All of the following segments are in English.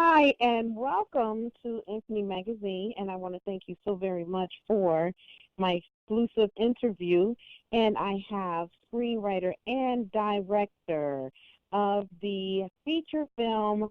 Hi, and welcome to Infini Magazine. And I want to thank you so very much for my exclusive interview. And I have screenwriter and director of the feature film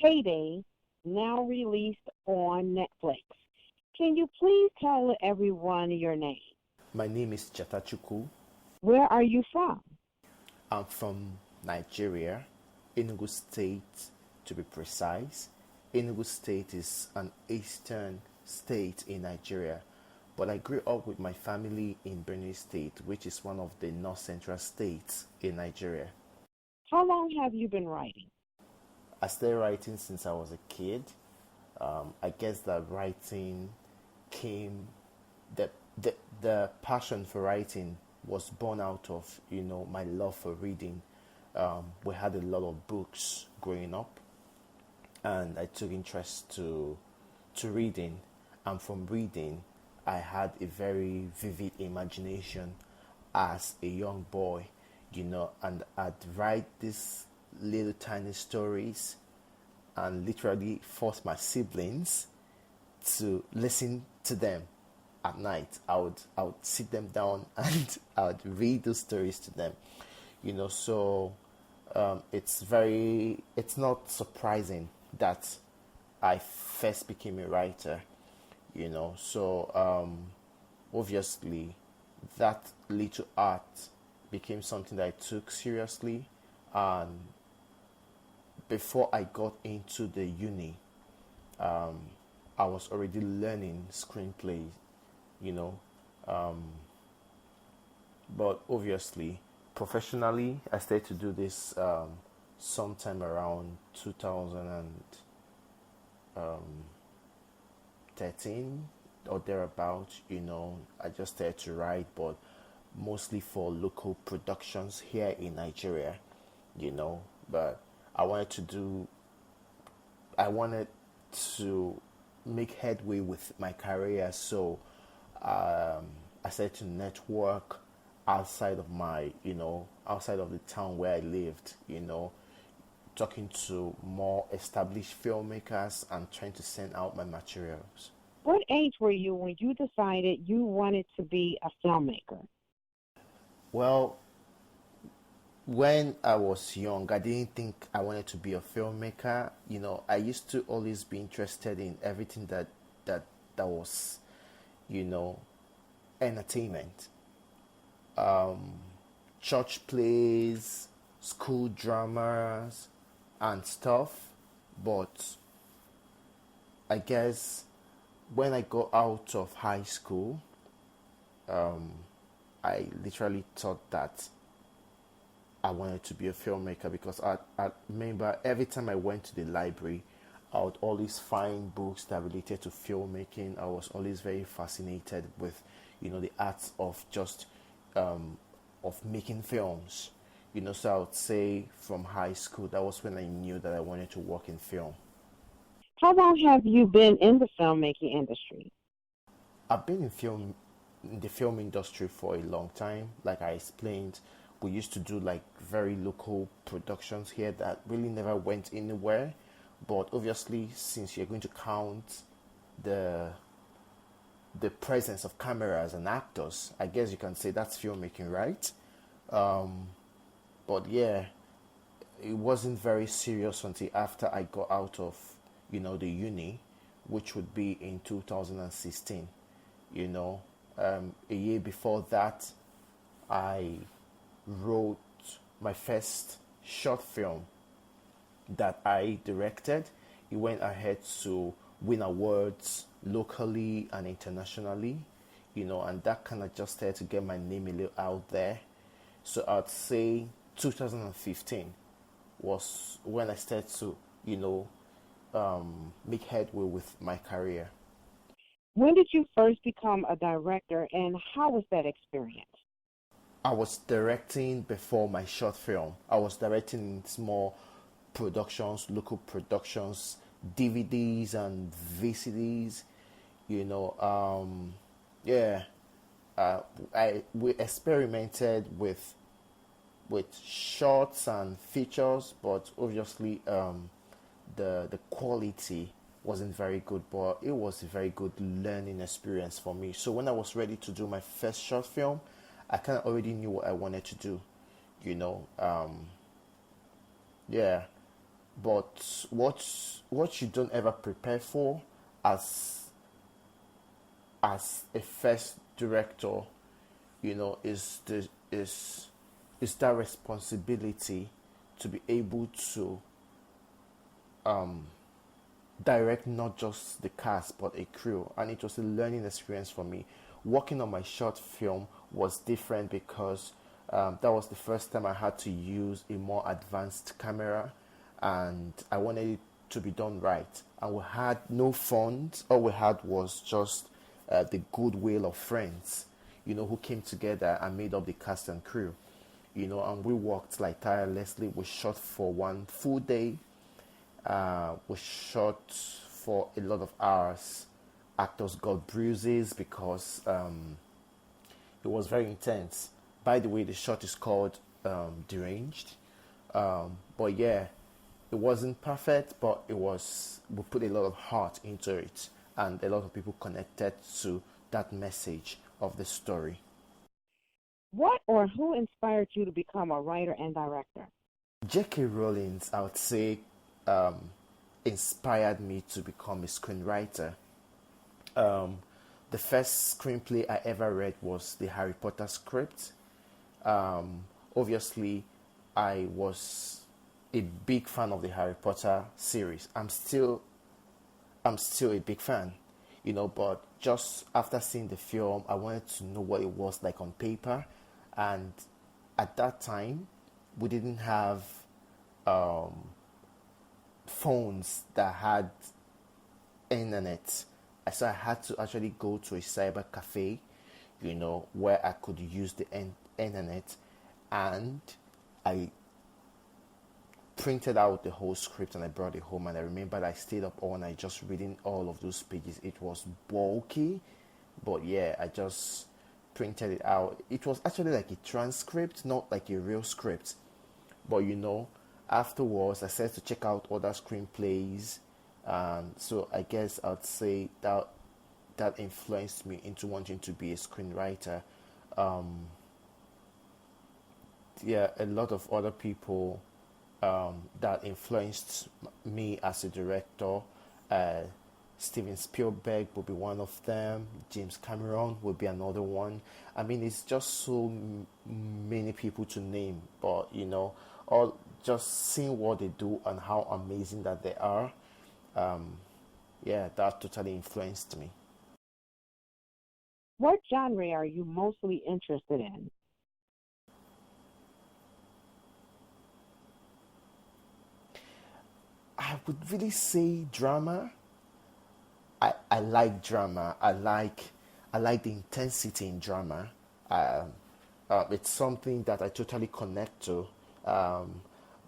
Payday, now released on Netflix. Can you please tell everyone your name? My name is Cheta Chukwu. Where are you from? I'm from Nigeria, Enugu State to be precise. Enugu State is an eastern state in Nigeria, but I grew up with my family in Benue State, which is one of the north central states in Nigeria. How long have you been writing? I started writing since I was a kid. I guess that writing came, the, the passion for writing was born out of, my love for reading. We had a lot of books growing up, and I took interest to reading. And from reading, I had a very vivid imagination as a young boy, and I'd write these little tiny stories and literally force my siblings to listen to them at night. I would sit them down and I would read those stories to them. So it's not surprising that I first became a writer. So obviously that little art became something that I took seriously, and before I got into the uni, I was already learning screenplay, you know. Um, but obviously, professionally, I started to do this sometime around 2013 or thereabout. I just started to write, but mostly for local productions here in Nigeria, But I wanted to do, I wanted to make headway with my career, so I started to network outside of outside of the town where I lived, talking to more established filmmakers and trying to send out my materials. What age were you when you decided you wanted to be a filmmaker? Well, when I was young, I didn't think I wanted to be a filmmaker. I used to always be interested in everything that was, you know, entertainment. Church plays, school dramas, and stuff. But I guess when I got out of high school, um, I literally thought that I wanted to be a filmmaker because I remember every time I went to the library, I would always find books that related to filmmaking. I was always very fascinated with, the arts of just of making films. So I would say from high school, that was when I knew that I wanted to work in film. How long have you been in the filmmaking industry? I've been in the film industry for a long time. Like I explained, we used to do like very local productions here that really never went anywhere. But obviously, since you're going to count the the presence of cameras and actors, I guess you can say that's filmmaking, right? Um, but yeah, it wasn't very serious until after I got out of, the uni, which would be in 2016. You know, a year before that, I wrote my first short film that I directed. It went ahead to win awards locally and internationally, and that kind of just started to get my name a little out there. So I'd say 2015 was when I started to, make headway with my career. When did you first become a director and how was that experience? I was directing before my short film. I was directing small productions, local productions, DVDs and VCDs. You know, yeah, I we experimented with shorts and features, but obviously the quality wasn't very good, but it was a very good learning experience for me. So when I was ready to do my first short film, I kind of already knew what I wanted to do, you know. Yeah, but what you don't ever prepare for as a first director, you know, is that responsibility to be able to direct not just the cast but a crew. And it was a learning experience for me. Working on my short film was different because that was the first time I had to use a more advanced camera, and I wanted it to be done right. And we had no funds. All we had was just the goodwill of friends, you know, who came together and made up the cast and crew, you know, and we worked like tirelessly. We shot for one full day. We shot for a lot of hours. Actors got bruises because it was very intense. By the way, the shot is called Deranged. But yeah, it wasn't perfect, but we put a lot of heart into it, and a lot of people connected to that message of the story. What or who inspired you to become a writer and director? J.K. Rowling's, I would say, inspired me to become a screenwriter. The first screenplay I ever read was the Harry Potter script. Obviously, I was a big fan of the Harry Potter series. I'm still a big fan, you know, but just after seeing the film, I wanted to know what it was like on paper. And at that time, we didn't have phones that had internet. So I had to actually go to a cyber cafe, you know, where I could use the internet, and I printed out the whole script and I brought it home. And I remember I stayed up all night just reading all of those pages. It was bulky, but yeah, I just printed it out. It was actually like a transcript, not like a real script. But you know, afterwards I started to check out other screenplays, and so I guess I'd say that that influenced me into wanting to be a screenwriter. Um, yeah, a lot of other people that influenced me as a director. Uh, Steven Spielberg will be one of them. James Cameron will be another one. I mean, it's just so many people to name, but you know, all just seeing what they do and how amazing that they are. Um, yeah, that totally influenced me. What genre are you mostly interested in? I would really say drama. I like drama. I like the intensity in drama. Um, it's something that I totally connect to. Um,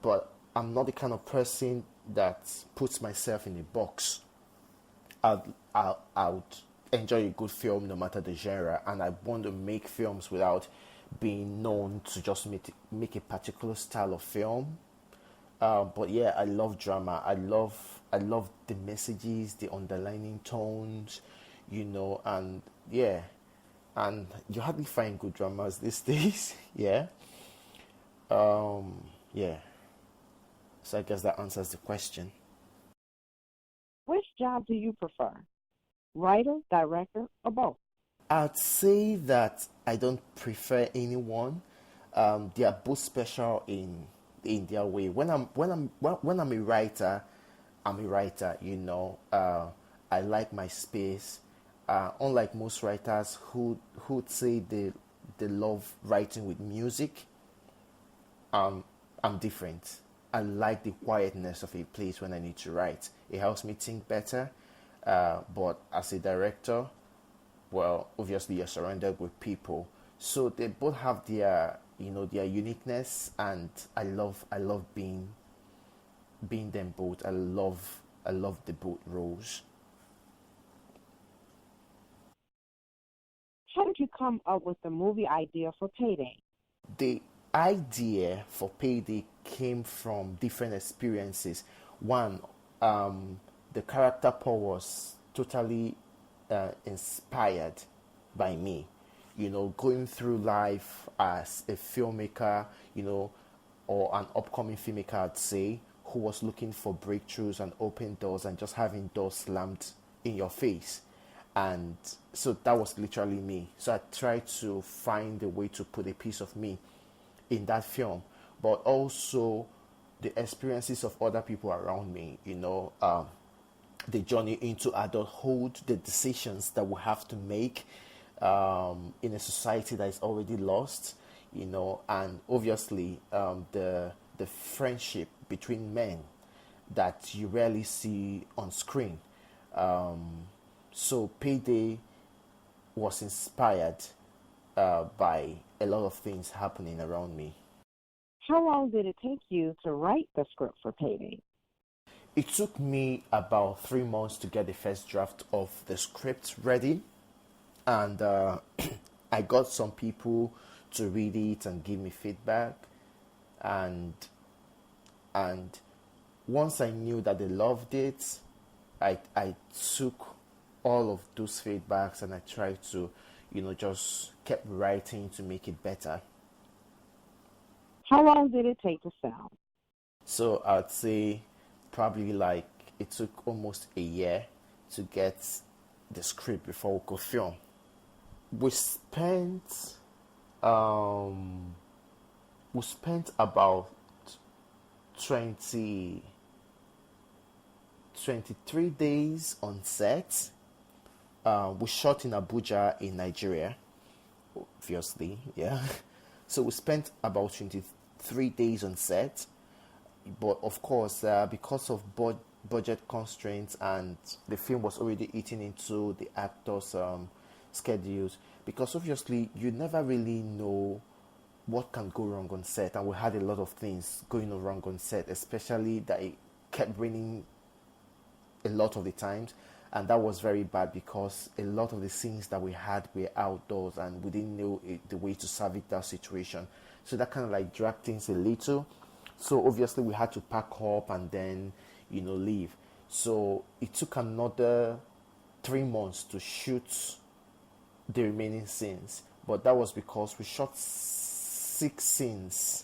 but I'm not the kind of person that puts myself in a box. I would enjoy a good film no matter the genre, and I want to make films without being known to just make a particular style of film. But yeah, I love drama. I love the messages, the underlining tones, you know, and yeah, and you hardly find good dramas these days. Yeah, yeah. So I guess that answers the question. Which job do you prefer? Writer, director, or both? I'd say that I don't prefer anyone. They are both special in their way. When I'm a writer, I'm a writer. You know, I like my space. Unlike most writers who'd say they love writing with music, I'm different. I like the quietness of a place when I need to write. It helps me think better. But as a director, well, obviously you're surrounded with people, so they both have their, you know, their uniqueness, and I love being them both. I love the both roles. How did you come up with the movie idea for Payday? The idea for Payday came from different experiences. One, The character Paul was totally inspired by me. Going through life as a filmmaker, or an upcoming filmmaker, I'd say, who was looking for breakthroughs and open doors and just having doors slammed in your face. And so that was literally me. So I tried to find a way to put a piece of me in that film, but also the experiences of other people around me, the journey into adulthood, the decisions that we have to make in a society that is already lost, and obviously the friendship between men that you rarely see on screen. So Payday was inspired by a lot of things happening around me. How long did it take you to write the script for Payday? It took me about 3 months to get the first draft of the script ready, and I got some people to read it and give me feedback, and and once I knew that they loved it, I took all of those feedbacks and I tried to, just kept writing to make it better. How long did it take to film? So I'd say probably like it took almost a year to get the script before we could film. We spent um we spent about 20 23 days on set. We shot in Abuja in Nigeria, obviously, yeah. So we spent about 23 days on set, but of course, because of budget constraints and the film was already eating into the actors' schedules, because obviously you never really know what can go wrong on set, and we had a lot of things going wrong on set, especially that it kept raining a lot of the times, and that was very bad because a lot of the scenes that we had were outdoors and we didn't know the way to salvage that situation, so that kind of like dragged things a little. So obviously we had to pack up and then leave. So it took another 3 months to shoot the remaining scenes, but that was because we shot 6 scenes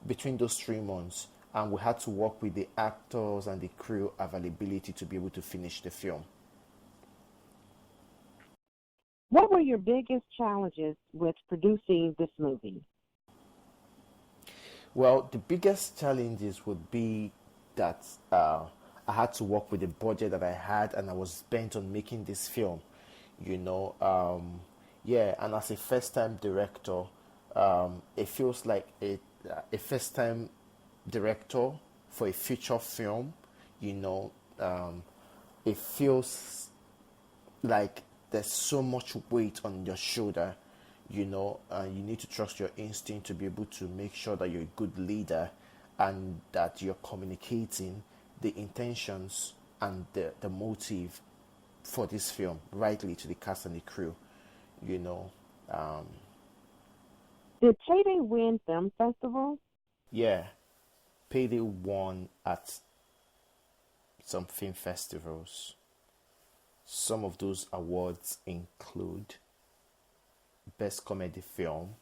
between those 3 months, and we had to work with the actors and the crew availability to be able to finish the film. What were your biggest challenges with producing this movie? Well, the biggest challenges would be that I had to work with the budget that I had, and I was bent on making this film. You know, yeah, and as a first-time director, it feels like a first-time director for a feature film. You know, it feels like there's so much weight on your shoulder. You need to trust your instinct to be able to make sure that you're a good leader and that you're communicating the intentions and the motive for this film rightly to the cast and the crew. You know, um, Did Payday win film festival? yeah, Payday won at some film festivals. Some of those awards include Best Comedy Film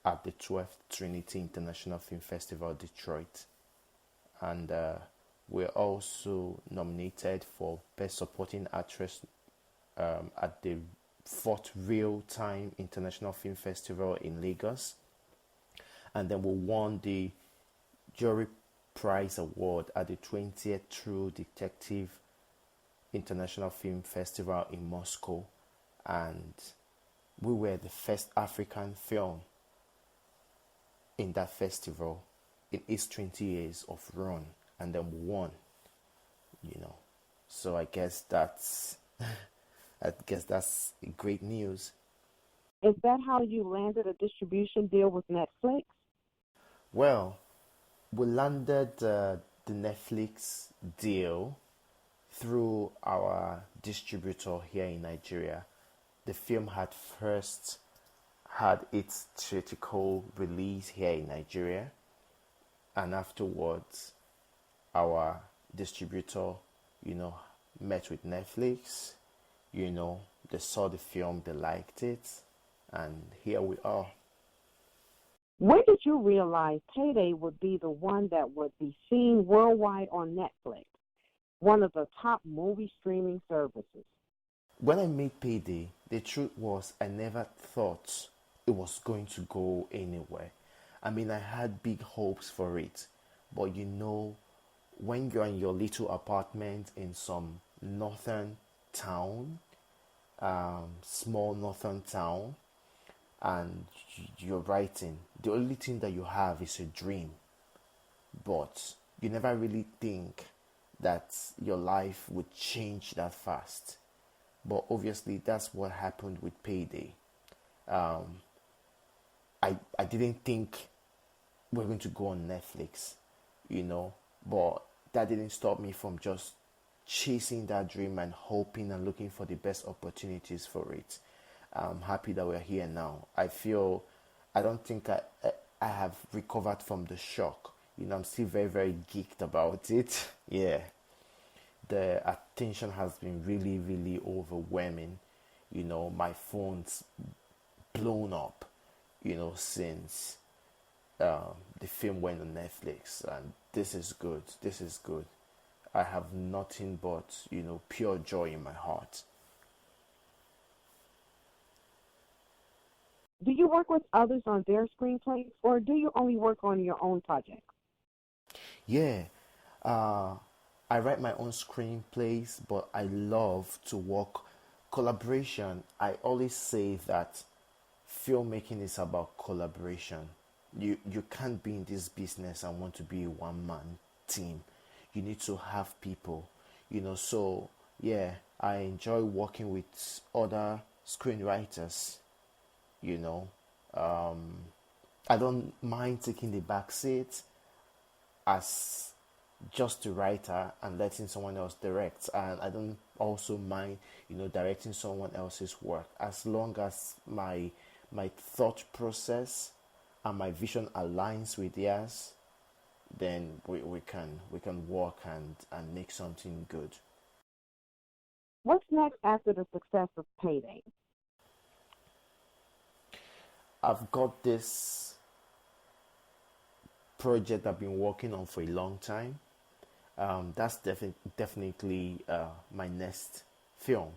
at the 12th Trinity International Film Festival, Detroit. And we're also nominated for Best Supporting Actress at the 4th Real Time International Film Festival in Lagos. And then we won the Jury Prize Award at the 20th True Detective International Film Festival in Moscow. And we were the first African film in that festival in its 20 years of run, and then we won. So I guess that's great news. Is that how you landed a distribution deal with Netflix? Well, we landed the Netflix deal through our distributor here in Nigeria. The film had first had its theatrical release here in Nigeria, and afterwards, our distributor, you know, met with Netflix, you know, they saw the film, they liked it, and here we are. When did you realize Payday would be the one that would be seen worldwide on Netflix, one of the top movie streaming services? When I made Payday, the truth was I never thought it was going to go anywhere. I mean, I had big hopes for it, but you know, when you're in your little apartment in some northern town, small northern town, and you're writing, the only thing that you have is a dream, but you never really think that your life would change that fast. But obviously, that's what happened with Payday. Um, I didn't think we are going to go on Netflix, you know, but that didn't stop me from just chasing that dream and hoping and looking for the best opportunities for it. I'm happy that we're here now. I don't think I have recovered from the shock. You know, I'm still very, very geeked about it. Yeah, the attention has been really, really overwhelming. You know, my phone's blown up, you know, since the film went on Netflix, and this is good. This is good. I have nothing but, you know, pure joy in my heart. Do you work with others on their screenplays, or do you only work on your own projects? Yeah, uh, I write my own screenplays, but I love to work collaboration. I always say that filmmaking is about collaboration. You can't be in this business and want to be a one man team. You need to have people, you know. So yeah, I enjoy working with other screenwriters, you know. Um, I don't mind taking the back seat as just a writer and letting someone else direct, and I don't also mind, you know, directing someone else's work as long as my thought process and my vision aligns with theirs. Then we can work and make something good. What's next after the success of Payday? I've got this project I've been working on for a long time. That's definitely my next film.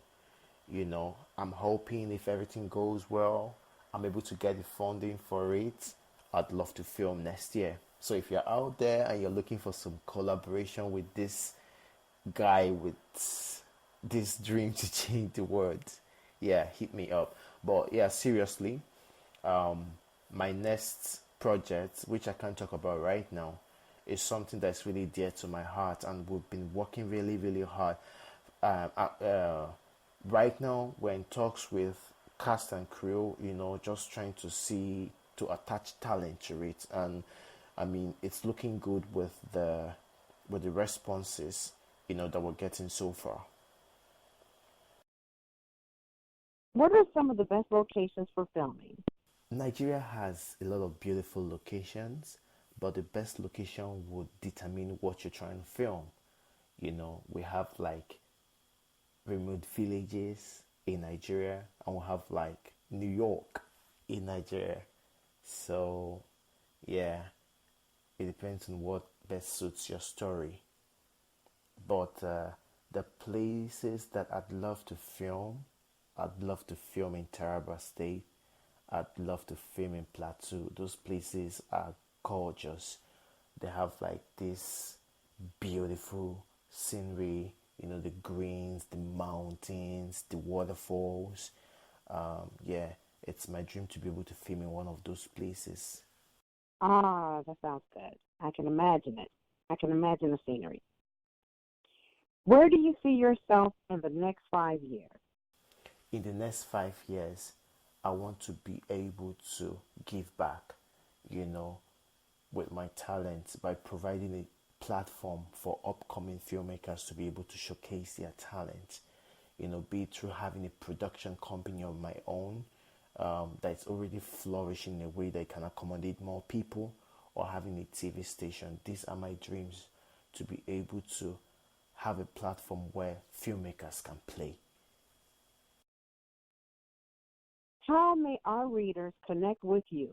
You know, I'm hoping if everything goes well, I'm able to get the funding for it. I'd love to film next year. So if you're out there and you're looking for some collaboration with this guy with this dream to change the world, yeah, hit me up. But yeah, seriously, um, my next project, which I can't talk about right now, is something that's really dear to my heart, and we've been working really, really hard. Um, uh, uh, right now, we're in talks with cast and crew, you know, just trying to see to attach talent to it, and I mean, it's looking good with the responses, you know, that we're getting so far. What are some of the best locations for filming? Nigeria has a lot of beautiful locations, but the best location would determine what you're trying to film. You know, we have like remote villages in Nigeria, and we have like New York in Nigeria. So, yeah, it depends on what best suits your story. But the places that I'd love to film in Taraba State. I'd love to film in Plateau. Those places are gorgeous. They have like this beautiful scenery, you know, the greens, the mountains, the waterfalls. Yeah, it's my dream to be able to film in one of those places. Ah, that sounds good. I can imagine it. I can imagine the scenery. Where do you see yourself in the next 5 years? In the next 5 years, I want to be able to give back, you know, with my talents by providing a platform for upcoming filmmakers to be able to showcase their talent. You know, be it through having a production company of my own that's already flourishing in a way that can accommodate more people, or having a TV station. These are my dreams, to be able to have a platform where filmmakers can play. How may our readers connect with you?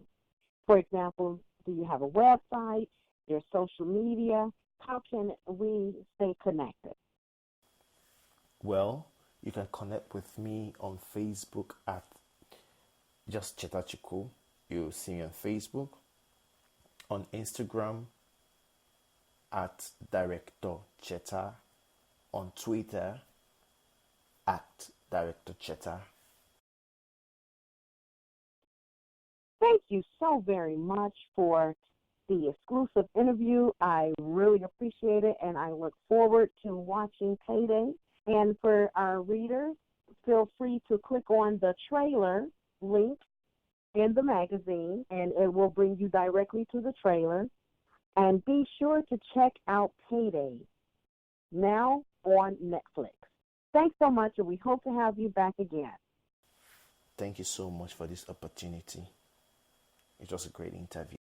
For example, do you have a website, your social media? How can we stay connected? Well, you can connect with me on Facebook at just Cheta Chukwu. You'll see me on Facebook. On Instagram at Director Cheta. On Twitter at Director Cheta. Thank you so very much for the exclusive interview. I really appreciate it, and I look forward to watching Payday. And for our readers, feel free to click on the trailer link in the magazine, and it will bring you directly to the trailer. And be sure to check out Payday now on Netflix. Thanks so much, and we hope to have you back again. Thank you so much for this opportunity. It was a great interview.